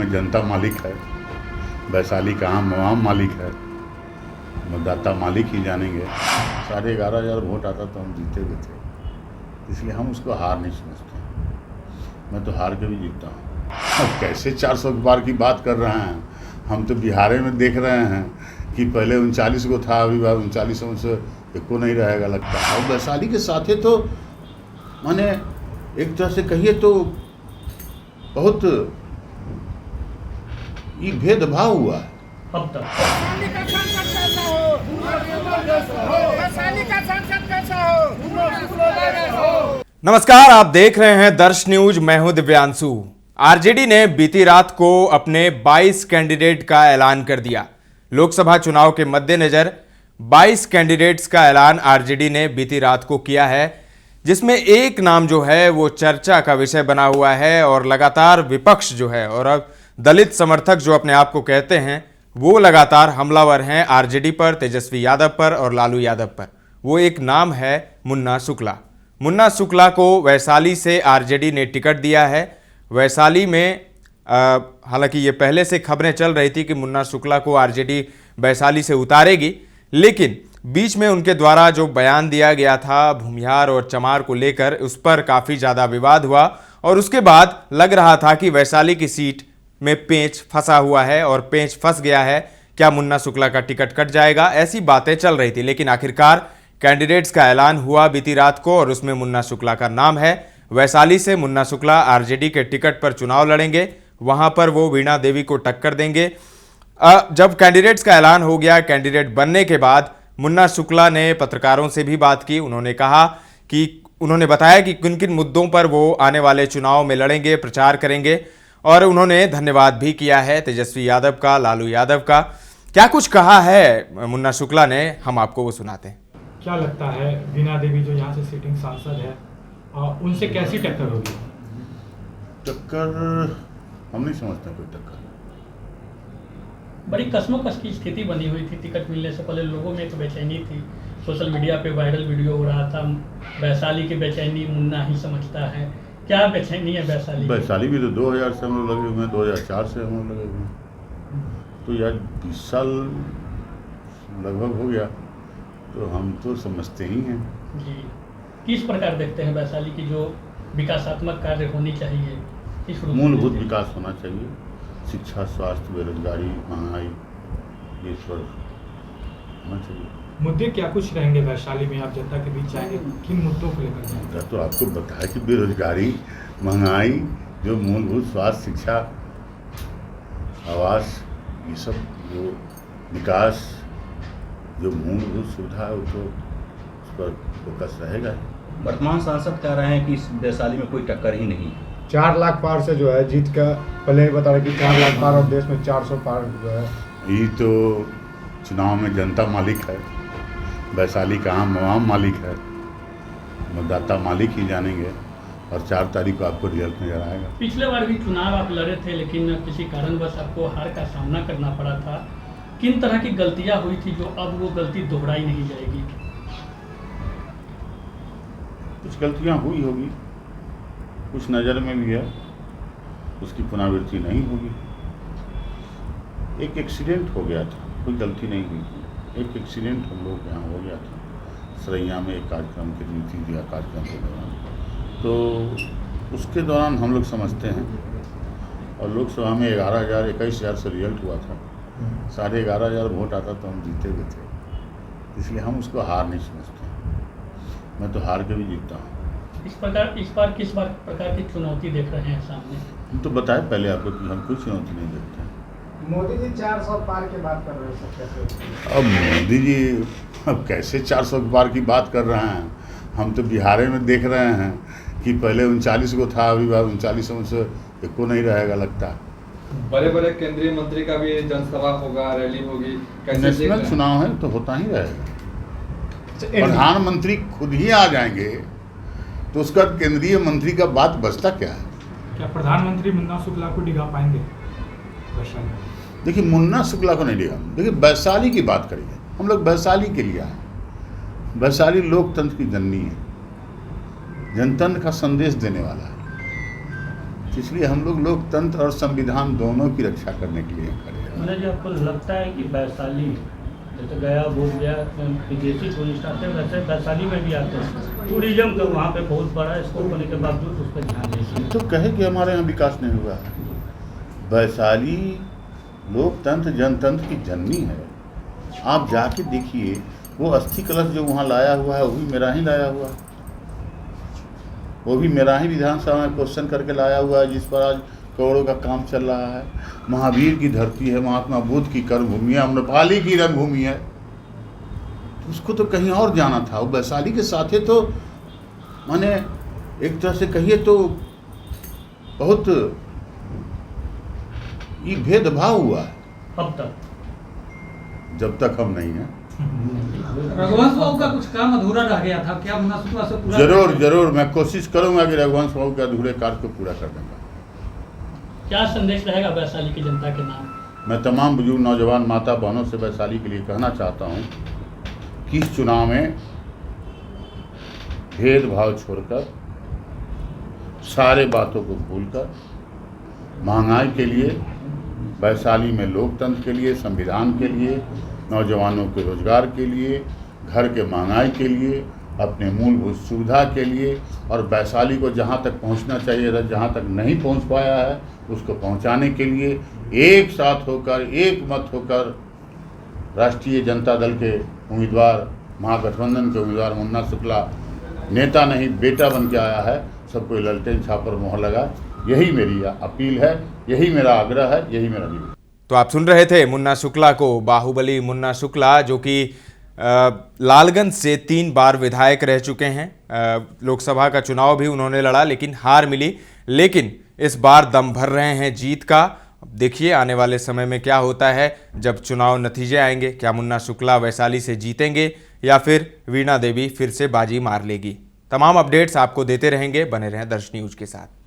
में जनता मालिक है, वैशाली का आम मालिक है, मतदाता मालिक ही जानेंगे। 11,500 वोट आता तो हम जीते भी थे, इसलिए हम उसको हार नहीं समझते। मैं तो हार के भी जीतता हूँ। अब कैसे 400 पार की बात कर रहे हैं? हम तो बिहार में देख रहे हैं कि पहले 39 को था, अभी 39 में से एको नहीं रहेगा लगता। और वैशाली के साथ तो माने एक तरह से कहिए तो बहुत ये भेदभाव हुआ है अब तक। नमस्कार, आप देख रहे हैं दर्श न्यूज। मैं हूं दिव्यांशु। आरजेडी ने बीती रात को अपने 22 कैंडिडेट का ऐलान कर दिया। लोकसभा चुनाव के मद्देनजर 22 कैंडिडेट्स का ऐलान आरजेडी ने बीती रात को किया है, जिसमें एक नाम जो है वो चर्चा का विषय बना हुआ है और लगातार विपक्ष जो है और अब दलित समर्थक जो अपने आप को कहते हैं वो लगातार हमलावर हैं आरजेडी पर, तेजस्वी यादव पर और लालू यादव पर। वो एक नाम है मुन्ना शुक्ला। मुन्ना शुक्ला को वैशाली से आरजेडी ने टिकट दिया है। वैशाली में हालांकि ये पहले से खबरें चल रही थी कि मुन्ना शुक्ला को आरजेडी वैशाली से उतारेगी, लेकिन बीच में उनके द्वारा जो बयान दिया गया था भूमिहार और चमार को लेकर, उस पर काफ़ी ज़्यादा विवाद हुआ और उसके बाद लग रहा था कि वैशाली की सीट में पेंच फंसा हुआ है और पेंच फंस गया है। क्या मुन्ना शुक्ला का टिकट कट जाएगा? ऐसी बातें चल रही थी, लेकिन आखिरकार कैंडिडेट्स का ऐलान हुआ बीती रात को और उसमें मुन्ना शुक्ला का नाम है। वैशाली से मुन्ना शुक्ला आरजेडी के टिकट पर चुनाव लड़ेंगे, वहां पर वो वीणा देवी को टक्कर देंगे। जब कैंडिडेट्स का ऐलान हो गया, कैंडिडेट बनने के बाद मुन्ना शुक्ला ने पत्रकारों से भी बात की। उन्होंने कहा कि उन्होंने बताया कि किन किन मुद्दों पर वो आने वाले चुनाव में लड़ेंगे, प्रचार करेंगे, और उन्होंने धन्यवाद भी किया है तेजस्वी यादव का, लालू यादव का। क्या कुछ कहा है मुन्ना शुक्ला ने, हम आपको वो सुनाते हैं। क्या लगता है वीणा देवी जो यहाँ से सिटिंग सांसद है, उनसे कैसी टक्कर होगी? टक्कर हम नहीं समझते कोई टक्कर। बड़ी कश्मोकश की स्थिति बनी हुई थी। टिकट मिलने से पहले लोगों में एक बेचैनी थी। सोशल मीडिया पे वायरल वीडियो हो रहा था, वैशाली की बेचैनी मुन्ना ही समझता है। क्या बेचैनी है वैशाली? वैशाली भी तो 2000 से हम लोग लगे हुए हैं, 2004 से हम लोग लगे हुए हैं, तो यार 20 साल लगभग हो गया, तो हम तो समझते ही हैं। जी, किस प्रकार देखते हैं वैशाली की जो विकासात्मक कार्य होनी चाहिए? किस रूप में मूलभूत देखते हैं? विकास होना चाहिए। शिक्षा, स्वास्थ्य, बेरोजगारी, महंगाई, ये पर होना चाहिए। मुद्दे क्या कुछ रहेंगे वैशाली में? आप जनता के बीच जाएंगे, किन मुद्दों को लेकर जाएंगे? तो आपको बताया कि बेरोजगारी, महंगाई, जो मूलभूत स्वास्थ्य, शिक्षा, आवास, ये सब जो विकास, जो मूलभूत सुविधा है, वो तो उस पर फोकस रहेगा। वर्तमान सांसद कह रहे हैं कि इस वैशाली में कोई टक्कर ही नहीं है। 4 लाख पार से जो है जीत का, पहले बता रहे कि 4 लाख पार और देश में 400 पार जो है। ये तो चुनाव में जनता मालिक है, वैशाली का आम मालिक है, मतदाता मालिक ही जानेंगे, और 4 तारीख को आपको रिजल्ट नजर आएगा। पिछले बार भी चुनाव आप लड़े थे, लेकिन किसी कारणवश आपको हार का सामना करना पड़ा था। किन तरह की गलतियां हुई थी जो अब वो गलती दोहराई नहीं जाएगी? कुछ गलतियां हुई होगी, कुछ नज़र में भी है, उसकी पुनरावृत्ति नहीं होगी। एक एक्सीडेंट हो गया था, कोई गलती नहीं हुई थी। एक एक्सीडेंट हम लोग यहाँ हो गया था सरैया में, एक कार्यक्रम के नीति दिया कार्यक्रम के दौरान, तो उसके दौरान हम लोग समझते हैं। और लोकसभा में 21,000 से रिजल्ट हुआ था, 11,500 वोट आता तो हम जीते भी थे, इसलिए हम उसको हार नहीं समझते। मैं तो हार के भी जीतता हूँ। इस बार किस प्रकार की चुनौती देख रहे हैं सामने? हम तो बताए पहले आपको कि हम कोई चुनौती नहीं देखते हैं। मोदी जी 400 पार की बात कर रहे हैं, कैसे? अब मोदी जी अब कैसे 400 पार की बात कर रहे हैं? हम तो बिहार में देख रहे हैं कि पहले 39 को था, अभी 39 में से एको नहीं रहेगा लगता। बड़े बड़े केंद्रीय मंत्री का भी जनसभा होगा, रैली होगी, नेशनल चुनाव है तो होता ही रहेगा। प्रधानमंत्री खुद ही आ जाएंगे तो उसका केंद्रीय मंत्री का बात बचता क्या है? क्या प्रधानमंत्री मुन्ना शुक्ला को डिगा पाएंगे वैशाली? देखिए, मुन्ना शुक्ला को नहीं डिगा। देखिए, वैशाली की बात करिए, हम लोग वैशाली के लिए आए। वैशाली लोकतंत्र की जननी है, जनतंत्र का संदेश देने वाला है। इसलिए हम लोग लोकतंत्र और संविधान दोनों की रक्षा करने के लिए खड़े हैं। मनोज जी, आपको लगता है कि वैशाली जैसे गया बोध गया विदेशी टूरिस्ट आते हैं, वैसे वैशाली में भी आते हैं, टूरिज्म का वहाँ पे बहुत बड़ा स्कोप होने के बावजूद उस पर ध्यान दें? तो कहे कि हमारे यहाँ विकास नहीं हुआ है। वैशाली लोकतंत्र जनतंत्र की जननी है। आप जाके देखिए, वो अस्थि कलश जो वहाँ लाया हुआ है वो भी मेरा ही लाया हुआ है, वो भी मेरा ही विधानसभा में क्वेश्चन करके लाया हुआ है, जिस पर आज करोड़ों का काम चल रहा है। महावीर की धरती है, महात्मा बुद्ध की कर्मभूमि है, अम्रपाली की रंगभूमि है। उसको तो कहीं और जाना था। वो वैशाली के साथ है, तो माने एक तरह से कहिए तो बहुत ये भेदभाव हुआ है। अब तक जब तक हम नहीं हैं। रघुवंश बाबू का कुछ काम अधूरा रह गया था, क्या मुन्ना शुक्ला से पूरा? जरूर जरूर, मैं कोशिश करूंगा कि रघुवंश बाबू के अधूरे कार्य को पूरा कर दूंगा। क्या संदेश रहेगा वैशाली की जनता के नाम? मैं तमाम बुजुर्ग नौजवान माता बहनों से वैशाली के लिए कहना चाहता हूं कि इस चुनाव में भेदभाव छोड़कर, सारे बातों को भूलकर, महंगाई के लिए, वैशाली में लोकतंत्र के लिए, संविधान के लिए, नौजवानों के रोजगार के लिए, घर के महंगाई के लिए, अपने मूलभूत सुविधा के लिए, और वैशाली को जहां तक पहुंचना चाहिए था, जहां तक नहीं पहुंच पाया है, उसको पहुंचाने के लिए एक साथ होकर, एक मत होकर राष्ट्रीय जनता दल के उम्मीदवार, महागठबंधन के उम्मीदवार मुन्ना शुक्ला नेता नहीं बेटा बन के आया है। सबको ललटेन छाप पर मोहर लगा। यही मेरी अपील है, यही मेरा आग्रह है, यही मेरा निवेदन। तो आप सुन रहे थे मुन्ना शुक्ला को, बाहुबली मुन्ना शुक्ला, जो कि लालगंज से 3 बार विधायक रह चुके हैं। लोकसभा का चुनाव भी उन्होंने लड़ा लेकिन हार मिली, लेकिन इस बार दम भर रहे हैं जीत का। देखिए आने वाले समय में क्या होता है, जब चुनाव नतीजे आएंगे, क्या मुन्ना शुक्ला वैशाली से जीतेंगे या फिर वीणा देवी फिर से बाजी मार लेगी। तमाम अपडेट्स आपको देते रहेंगे, बने रहें दर्श न्यूज के साथ।